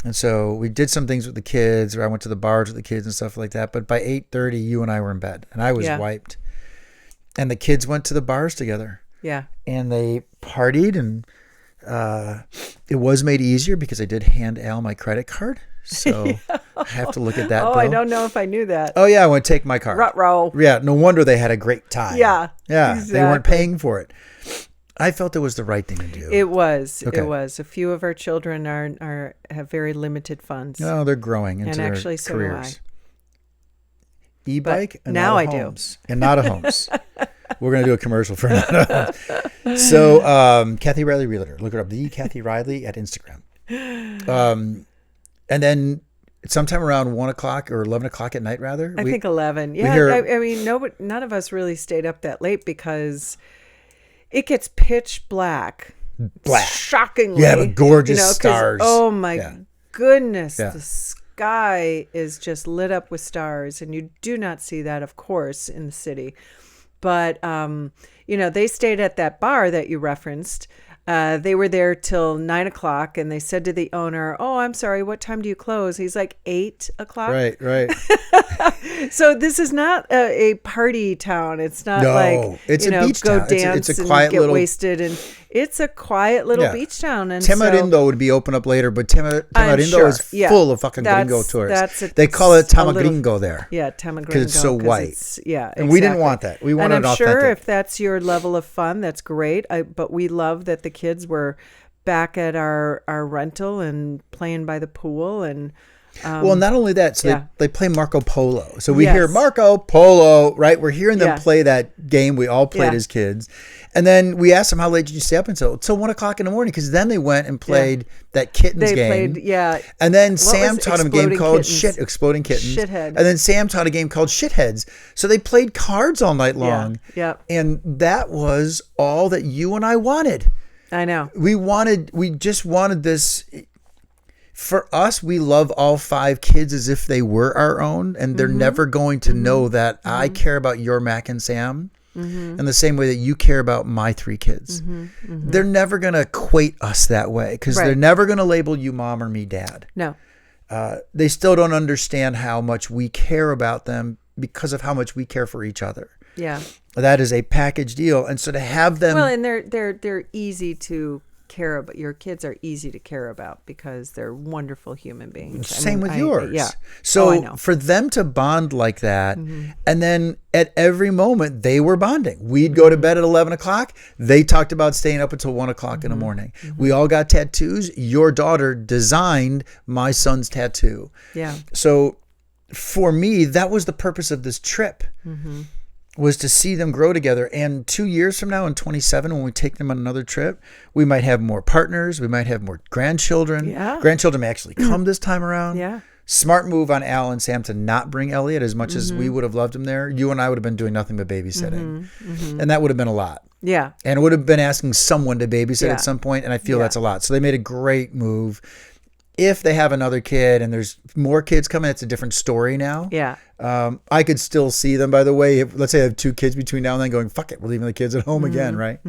and so we did some things with the kids, or I went to the bars with the kids and stuff like that. But by 8:30, you and I were in bed, and I was wiped. And the kids went to the bars together. Yeah. And they partied, and it was made easier because I did hand Al my credit card. So I have to look at that. Oh, bill. I don't know if I knew that. Oh, yeah, I want to take my card. Ruh-roh. Yeah, no wonder they had a great time. Yeah, Yeah, they weren't exactly. paying for it. I felt it was the right thing to do. It was. Okay. It was. A few of our children have very limited funds. No, they're growing into their actually so do careers. E-bike and now I do. homes. And not a homes. We're going to do a commercial for Nada Homes. So, Kathy Riley Realtor. Look her up. The Kathy Riley at Instagram. And then sometime around 1 o'clock or 11 o'clock at night, rather. I think 11. Yeah. I mean, none of us really stayed up that late because it gets pitch black. Black. Shockingly. Yeah, but gorgeous 'cause, stars. Oh my goodness. Yeah. The sky is just lit up with stars. And you do not see that, of course, in the city. But, they stayed at that bar that you referenced. They were there till 9 o'clock, and they said to the owner, "Oh, I'm sorry, what time do you close?" He's like, 8 o'clock. Right. So this is not a party town. It's not like, it's a beach go town. dance It's a and quiet get little wasted. And it's a quiet little beach town. And Tamarindo would be open up later, but Tamarindo is full of fucking gringo tourists. They call it Tamagringo there. Yeah, Tamagringo. Because it's so white. Exactly. We didn't want that. We wanted and I'm authentic. sure if that's your level of fun, that's great. But we love that the kids were back at our rental and playing by the pool. And well, not only that, so they play Marco Polo. So we Yes. hear Marco Polo, right? We're hearing them Yeah. play that game we all played as kids. And then we asked them, how late did you stay up until 1 o'clock in the morning? Because then they went and played that kittens game. And then Sam taught them a game called Exploding Kittens. Shithead. And then Sam taught a game called Shitheads. So they played cards all night long. Yeah. And that was all that you and I wanted. I know. We just wanted this. For us, we love all 5 kids as if they were our own, and they're never going to know that I care about your Mac and Sam in the same way that you care about my 3 kids. They're never going to equate us that way because they're never going to label you mom or me dad. No. They still don't understand how much we care about them because of how much we care for each other. Yeah. That is a package deal. And so to have them... Well, and they're easy to care about. Your kids are easy to care about because they're wonderful human beings. Same with yours. Yeah. So I know. for them to bond like that, and then at every moment they were bonding. We'd go to bed at 11 o'clock. They talked about staying up until 1 o'clock in the morning. We all got tattoos. Your daughter designed my son's tattoo. Yeah. So for me, that was the purpose of this trip. Was to see them grow together. And 2 years from now, in 27, when we take them on another trip, we might have more partners. We might have more grandchildren. Yeah. Grandchildren may actually come this time around. Yeah. Smart move on Al and Sam to not bring Elliot as much as we would have loved him there. You and I would have been doing nothing but babysitting. And that would have been a lot. Yeah. And it would have been asking someone to babysit Yeah. at some point. And I feel that's a lot. So they made a great move. If they have another kid and there's more kids coming, it's a different story now. Yeah. I could still see them, by the way. If, let's say I have 2 kids between now and then going, fuck it, we're leaving the kids at home again, right?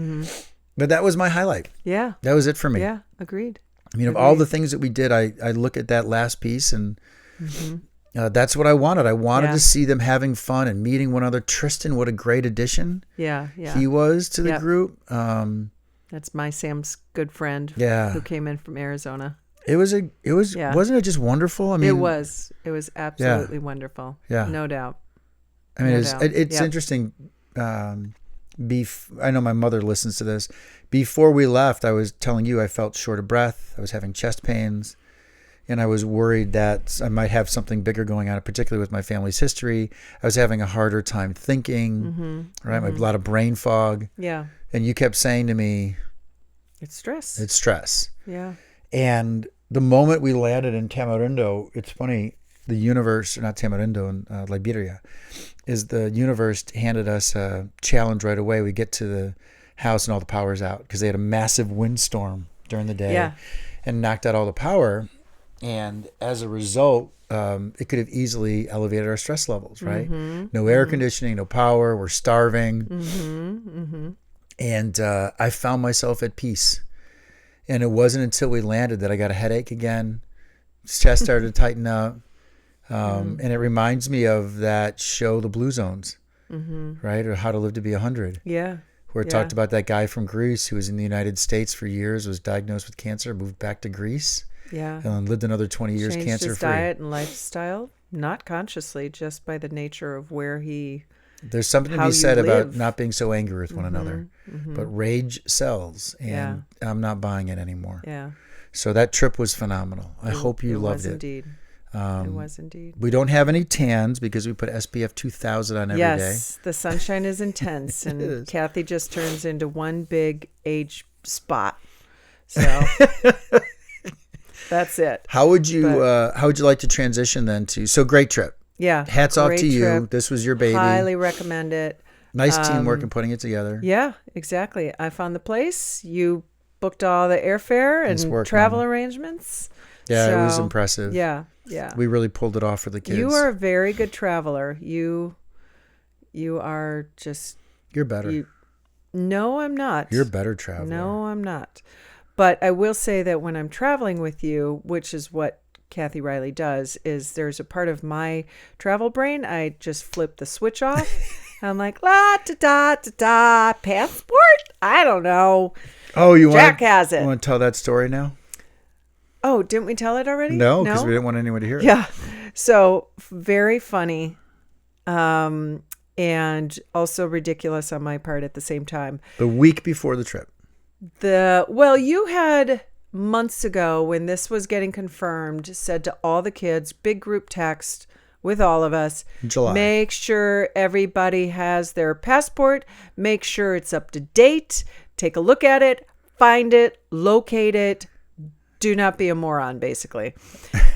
But that was my highlight. Yeah. That was it for me. Yeah. Agreed. I mean, of all the things that we did, I look at that last piece and that's what I wanted. I wanted to see them having fun and meeting one another. Tristan, what a great addition Yeah. Yeah. he was to the Yep. group. That's my Sam's good friend. Yeah. Who came in from Arizona. Wasn't it just wonderful? I mean, It was absolutely wonderful. Yeah. No doubt. I mean, No it's doubt. Yep. interesting. I know my mother listens to this. Before we left, I was telling you I felt short of breath. I was having chest pains, and I was worried that I might have something bigger going on, particularly with my family's history. I was having a harder time thinking, right? A lot of brain fog. Yeah. And you kept saying to me, It's stress. it's stress. Yeah. And the moment we landed in Tamarindo, it's funny, the universe, not Tamarindo, in Liberia, is the universe handed us a challenge right away. We get to the house and all the power's out because they had a massive windstorm during the day and knocked out all the power. And as a result, it could have easily elevated our stress levels, right? No air conditioning, no power, we're starving. And I found myself at peace. And it wasn't until we landed that I got a headache again. Chest started to tighten up. And it reminds me of that show, The Blue Zones, right? Or How to Live to Be 100. Yeah. Where it talked about that guy from Greece who was in the United States for years, was diagnosed with cancer, moved back to Greece. Yeah. And then lived another 20 years Changed cancer-free. his diet and lifestyle, not consciously, just by the nature of where he. There's something to how be you said about live. not being so angry with one another. But rage sells, and I'm not buying it anymore. Yeah. So that trip was phenomenal. I hope you loved it. Indeed. It was indeed. We don't have any tans because we put SPF 2000 on every day. Yes, the sunshine is intense, and Kathy just turns into one big age spot. So that's it. How would you like to transition then to, so great trip. Yeah. Hats off great to you. trip. This was your baby. Highly recommend it. Nice teamwork in putting it together. Yeah, exactly. I found the place. You booked all the airfare Nice and work, travel Mama. arrangements. Yeah, it was So, impressive. Yeah, yeah. We really pulled it off for the kids. You are a very good traveler. You are just. You're better. No, I'm not. You're a better traveler. No, I'm not. But I will say that when I'm traveling with you, which is what Kathy Riley does, is there's a part of my travel brain, I just flip the switch off. I'm like, la da da da da, passport? I don't know. Oh, Jack has it. You want to tell that story now? Oh, didn't we tell it already? No, because we didn't want anyone to hear it. Yeah. So very funny. And also ridiculous on my part at the same time. The week before the trip. You had months ago when this was getting confirmed, said to all the kids, big group text with all of us, July. make sure everybody has their passport, make sure it's up to date, take a look at it, find it, locate it, do not be a moron, basically.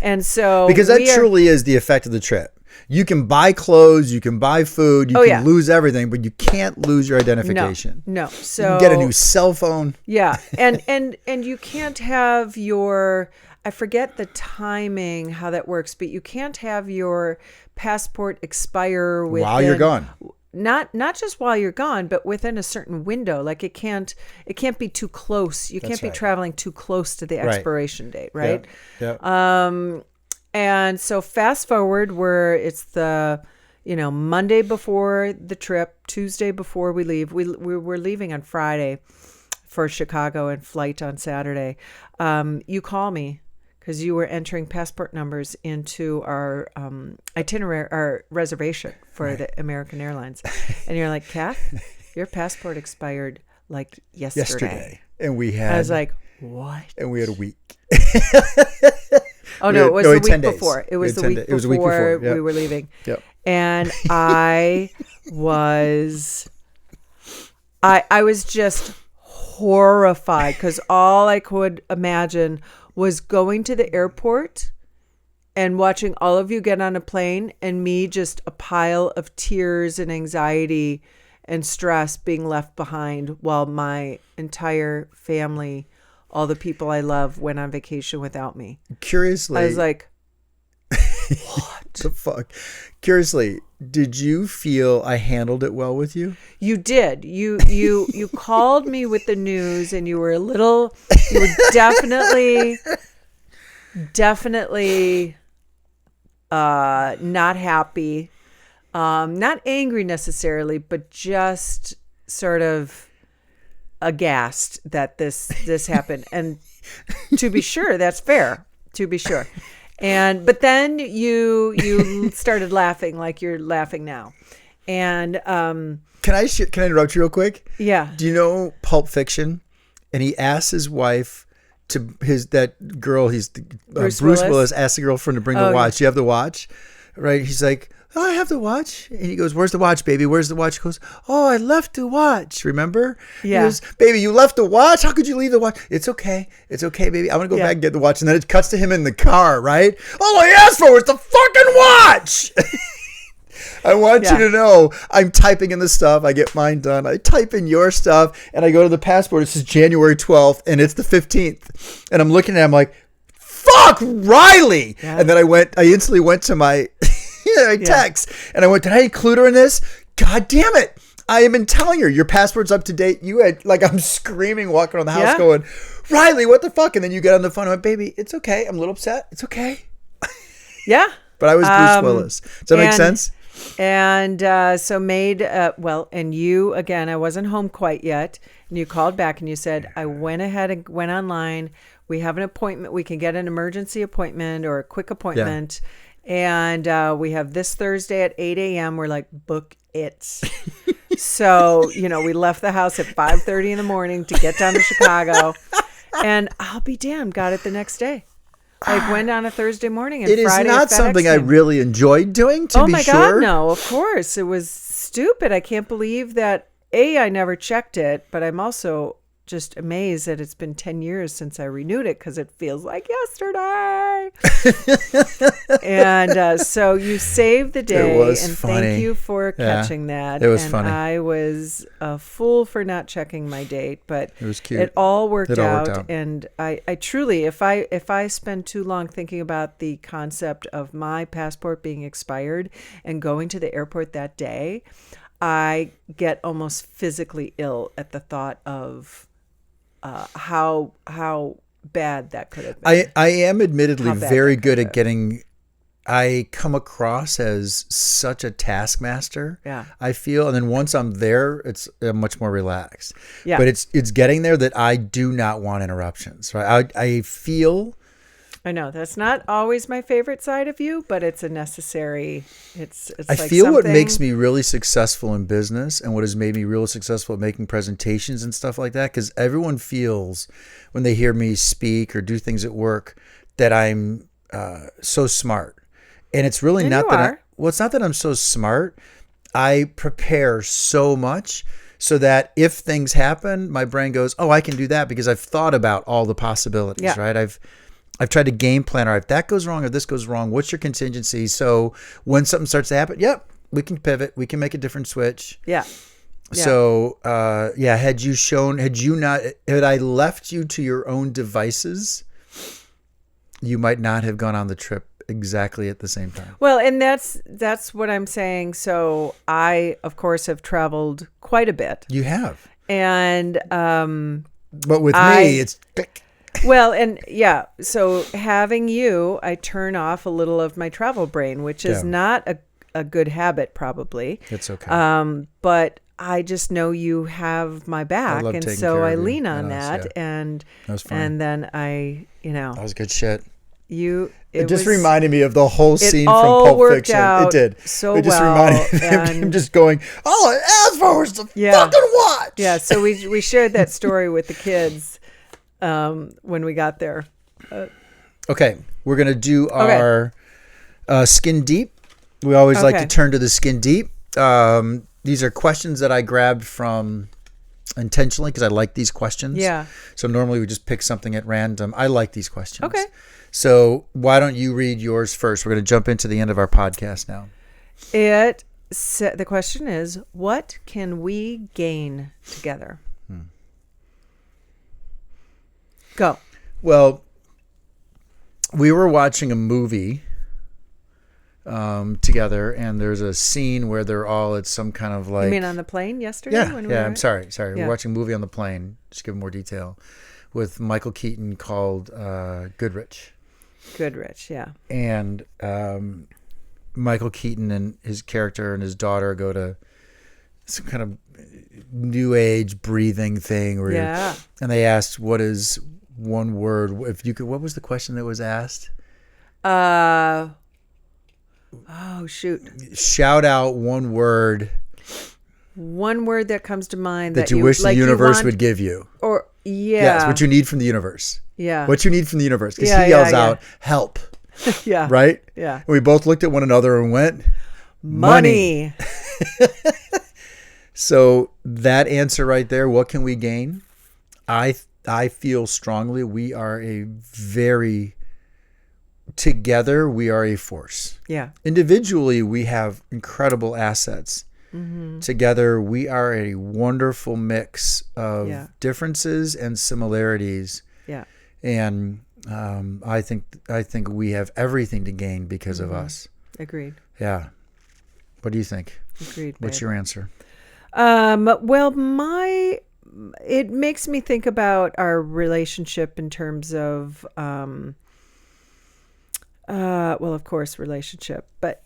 And so because that truly is the effect of the trip. You can buy clothes, you can buy food, you can lose everything, but you can't lose your identification. No. So you can get a new cell phone. Yeah. And you can't have your, I forget the timing, how that works, but you can't have your passport expire While you're gone. Not just while you're gone, but within a certain window. Like it can't be too close. You can't be traveling too close to the expiration date, right? Yeah. And so fast forward where it's the, Monday before the trip, Tuesday before we leave. We were leaving on Friday. for Chicago and flight on Saturday, you call me because you were entering passport numbers into our itinerary, our reservation for the American Airlines. And you're like, Kath, your passport expired like yesterday. And we had... I was like, what? And we had a week. Oh, no, it was the week before. It was the week before we were leaving. Yep. And I was just horrified because all I could imagine was going to the airport and watching all of you get on a plane and me just a pile of tears and anxiety and stress being left behind while my entire family, all the people I love, went on vacation without me. Curiously, I was like, what the fuck? Curiously, did you feel I handled it well with you? You did. You called me with the news, and you were definitely not happy, not angry necessarily, but just sort of aghast that this happened. And to be sure, that's fair. To be sure. But then you started laughing like you're laughing now. And can I interrupt you real quick? Yeah. Do you know Pulp Fiction? And he asks his wife that girl. Bruce Willis asked the girlfriend to bring the watch. You have the watch, right? He's like, oh, I have the watch. And he goes, where's the watch, baby? Where's the watch? He goes, oh, I left the watch. Remember? Yeah. He goes, baby, you left the watch? How could you leave the watch? It's okay. It's okay, baby. I'm going to go back and get the watch. And then it cuts to him in the car, right? All I asked for was the fucking watch. I want you to know I'm typing in the stuff. I get mine done. I type in your stuff and I go to the passport. It says January 12th and it's the 15th. And I'm looking at it. I'm like, fuck Riley. Yeah. And then I instantly went to my text and I went, did I include her in this? God damn it. I have been telling her your passport's up to date. You had I'm screaming, walking around the house going, Riley, what the fuck? And then you get on the phone and went, baby, it's okay. I'm a little upset. It's okay. Yeah. But I was Bruce Willis. Does that make sense? And so and you, again, I wasn't home quite yet. And you called back and you said, I went ahead and went online. We have an appointment. We can get an emergency appointment or a quick appointment. And we have this Thursday at 8 a.m. We're like, book it. So, we left the house at 5:30 in the morning to get down to Chicago. And I'll be damned, got it the next day. Went on a Thursday morning and Friday. It is not something I came. really enjoyed doing, to be sure. Oh my God, no, of course. It was stupid. I can't believe that, I never checked it, but I'm also just amazed that it's been 10 years since I renewed it because it feels like yesterday. And so you saved the day. It was and funny. Thank you for catching that. It was and funny. I was a fool for not checking my date, but it was cute. It all worked out. And I truly, if I spend too long thinking about the concept of my passport being expired and going to the airport that day, I get almost physically ill at the thought of how bad that could have been. I am admittedly very good at getting. I come across as such a taskmaster. Yeah. I feel, and then once I'm there, I'm much more relaxed. Yeah. But it's getting there that I do not want interruptions. Right. I feel. I know that's not always my favorite side of you, but it's a necessary. It's I like feel what something- makes me really successful in business and what has made me really successful at making presentations and stuff like that, because everyone feels when they hear me speak or do things at work that I'm so smart. And it's really not that it's not that I'm so smart. I prepare so much so that if things happen, my brain goes, oh, I can do that because I've thought about all the possibilities, right? I've tried to game plan, all right, if that goes wrong or this goes wrong, what's your contingency? So when something starts to happen, we can pivot. We can make a different switch. Yeah. So, had I left you to your own devices, you might not have gone on the trip exactly at the same time. Well, and that's what I'm saying. So I, of course, have traveled quite a bit. You have. And but with me, it's click. Well, and so having you, I turn off a little of my travel brain, which is not a good habit, probably. It's okay. But I just know you have my back, love and taking so care I of you lean and on us, that, yeah. and That was funny. and then That was good shit. it just was, reminded me of the whole scene from all Pulp worked Fiction. out It did. so It just well, reminded me of him and- just going, all I asked for was to Yeah. fucking watch. Yeah, so we shared that story with the kids when we got there. Okay, we're going to do our Skin Deep. We always like to Okay. turn to the Skin Deep. These are questions that I grabbed from intentionally because I like these questions. Yeah. So normally we just pick something at random. I like these questions. Okay. So why don't you read yours first? We're going to jump into the end of our podcast now. The question is, what can we gain together? Go. Well, we were watching a movie together, and there's a scene where they're all at some kind of like... You mean on the plane yesterday? Yeah, when we yeah. were I'm sorry. Yeah. We're watching a movie on the plane. Just give more detail with Michael Keaton called Goodrich, Goodrich, yeah. and Michael Keaton and his character and his daughter go to some kind of new age breathing thing. Where Yeah. and they asked, "What is one word? If you could, what was the question that was asked? Oh, shoot. Shout out one word One word that comes to mind that you wish the like universe want, would give you. Or, yeah. Yes, what you need from the universe. Yeah. What you need from the universe. Because Yeah, he yells yeah, out, help. Yeah. Right? Yeah. And we both looked at one another and went, Money. So that answer right there, what can we gain? I feel strongly we are together we are a force. Yeah. Individually, we have incredible assets. Mm-hmm. Together, we are a wonderful mix of Yeah. differences and similarities. Yeah. And I think we have everything to gain because of us. Agreed. Yeah. What do you think? Agreed. What's babe. your answer? Well, it makes me think about our relationship in terms of, well, of course, relationship, but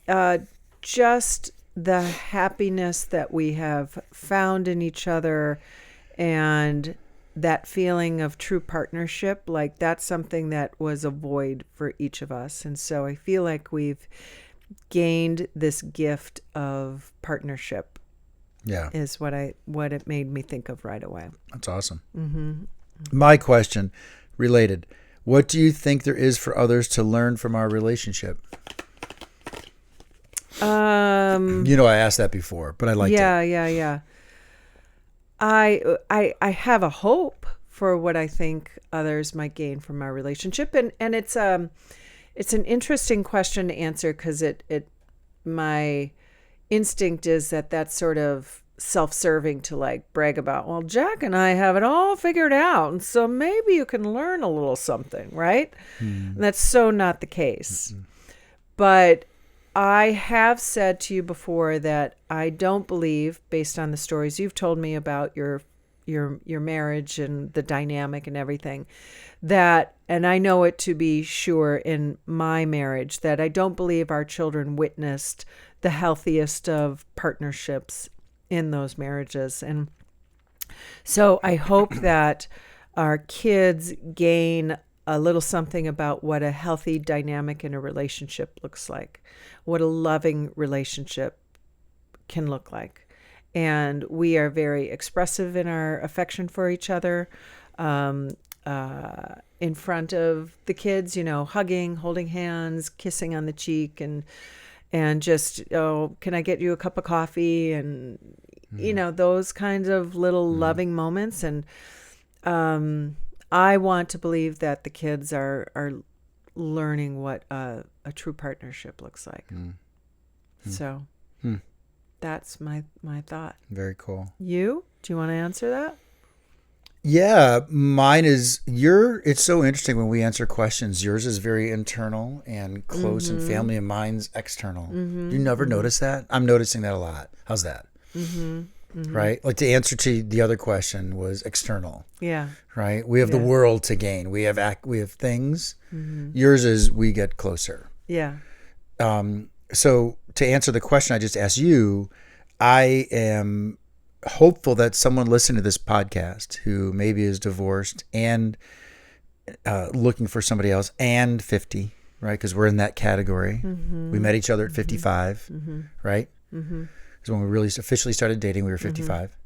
just the happiness that we have found in each other, and that feeling of true partnership. Like, that's something that was a void for each of us. And so I feel like we've gained this gift of partnership. Yeah. Is what it made me think of right away. That's awesome. Mm-hmm. My question, related. What do you think there is for others to learn from our relationship? I asked that before, but I liked it. Yeah. I have a hope for what I think others might gain from our relationship, and it's an interesting question to answer because my instinct is that that's sort of self-serving to like brag about, well, Jack and I have it all figured out, and so maybe you can learn a little something, right? And that's so not the case. But I have said to you before that I don't believe, based on the stories you've told me about your marriage and the dynamic and everything, that, and I know it to be sure in my marriage, that I don't believe our children witnessed the healthiest of partnerships in those marriages. And so I hope that our kids gain a little something about what a healthy dynamic in a relationship looks like, what a loving relationship can look like. And we are very expressive in our affection for each other, in front of the kids, hugging, holding hands, kissing on the cheek, and just, oh, can I get you a cup of coffee? And, those kinds of little loving moments. And I want to believe that the kids are learning what a true partnership looks like. So that's my thought. Very cool. You? Do you want to answer that? Yeah, mine is it's so interesting when we answer questions. Yours is very internal and close and family, and mine's external. You never notice that? I'm noticing that a lot. How's that? Right? Like, the answer to the other question was external. Yeah. Right? We have the world to gain. We have things. Yours is we get closer. Yeah. So to answer the question I just asked you, I am hopeful that someone listening to this podcast who maybe is divorced and looking for somebody else and 50, right? Because we're in that category. We met each other at 55, right? Because when we really officially started dating, we were 55.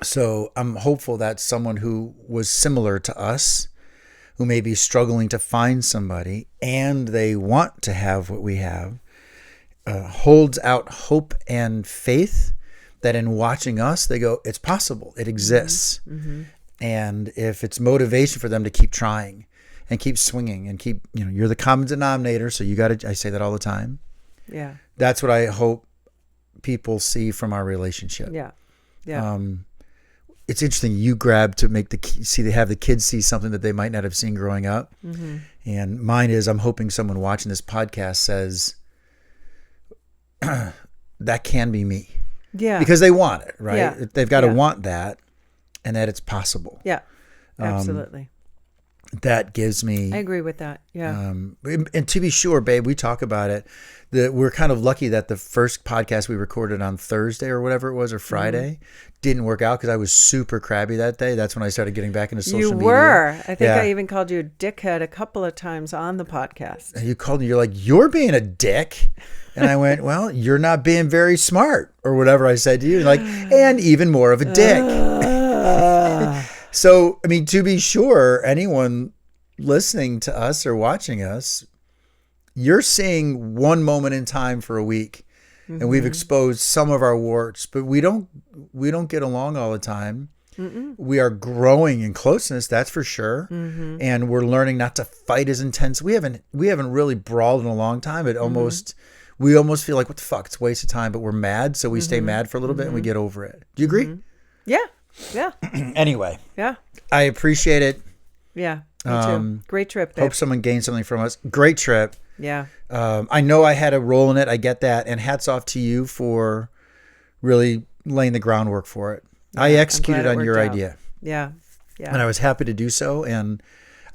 So I'm hopeful that someone who was similar to us, who may be struggling to find somebody and they want to have what we have, holds out hope and faith that in watching us, they go, it's possible, it exists. And if it's motivation for them to keep trying and keep swinging and keep, you're the common denominator. So you got to, I say that all the time. Yeah. That's what I hope people see from our relationship. Yeah. Yeah. It's interesting. You grab to make have the kids see something that they might not have seen growing up. And mine is, I'm hoping someone watching this podcast says, that can be me. Yeah. Because they want it, right? Yeah. They've got to want that and that it's possible. Yeah. Absolutely. That gives me... I agree with that. Yeah. And to be sure, babe, we talk about it. We're kind of lucky that the first podcast we recorded on Thursday or whatever it was, or Friday, didn't work out because I was super crabby that day. That's when I started getting back into social media. You were. I think I even called you a dickhead a couple of times on the podcast. And you called me, you're like, you're being a dick. And I went, well, you're not being very smart, or whatever I said to you. Like, and even more of a dick. So, I mean, to be sure, anyone listening to us or watching us, you're seeing one moment in time for a week, and we've exposed some of our warts, but we don't get along all the time. We are growing in closeness, that's for sure, and we're learning not to fight as intense. We haven't really brawled in a long time. We almost feel like, what the fuck, it's a waste of time, but we're mad, so we stay mad for a little bit and we get over it. Do you agree? Yeah. Yeah. Anyway. Yeah. I appreciate it. Yeah. Me too. Great trip, babe. Hope someone gained something from us. Great trip. Yeah. I know I had a role in it. I get that. And hats off to you for really laying the groundwork for it. Yeah, I executed on your idea. Yeah. Yeah. And I was happy to do so. And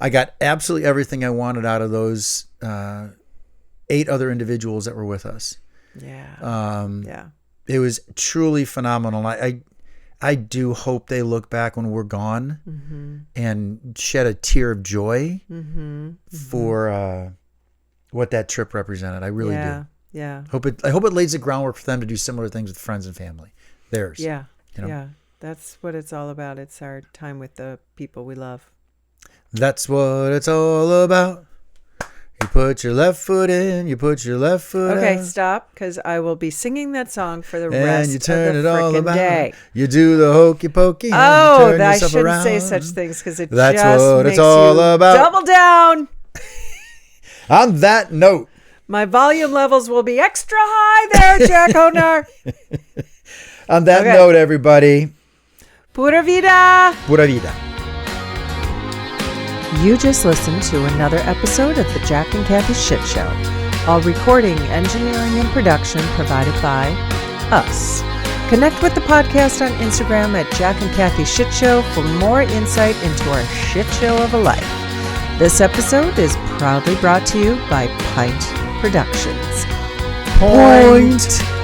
I got absolutely everything I wanted out of those 8 other individuals that were with us. Yeah. Yeah. It was truly phenomenal. I do hope they look back when we're gone and shed a tear of joy for what that trip represented. I really do. Yeah. I hope it lays the groundwork for them to do similar things with friends and family. Theirs. Yeah. Yeah. That's what it's all about. It's our time with the people we love. That's what it's all about. You put your left foot in, you put your left foot out. Okay, stop, because I will be singing that song for the rest and you turn of the it all frickin' about. day. You do the hokey pokey. Oh, and you turn I yourself shouldn't around. say such things because That's just what makes it's all you about. double down. On that note, my volume levels will be extra high there, Jack Hodner. on that note, everybody, Pura vida. pura vida. You just listened to another episode of the Jack and Kathy Shit Show. All recording, engineering, and production provided by us. Connect with the podcast on Instagram at Jack and Kathy Shit Show for more insight into our shit show of a life. This episode is proudly brought to you by Pint Productions. Point.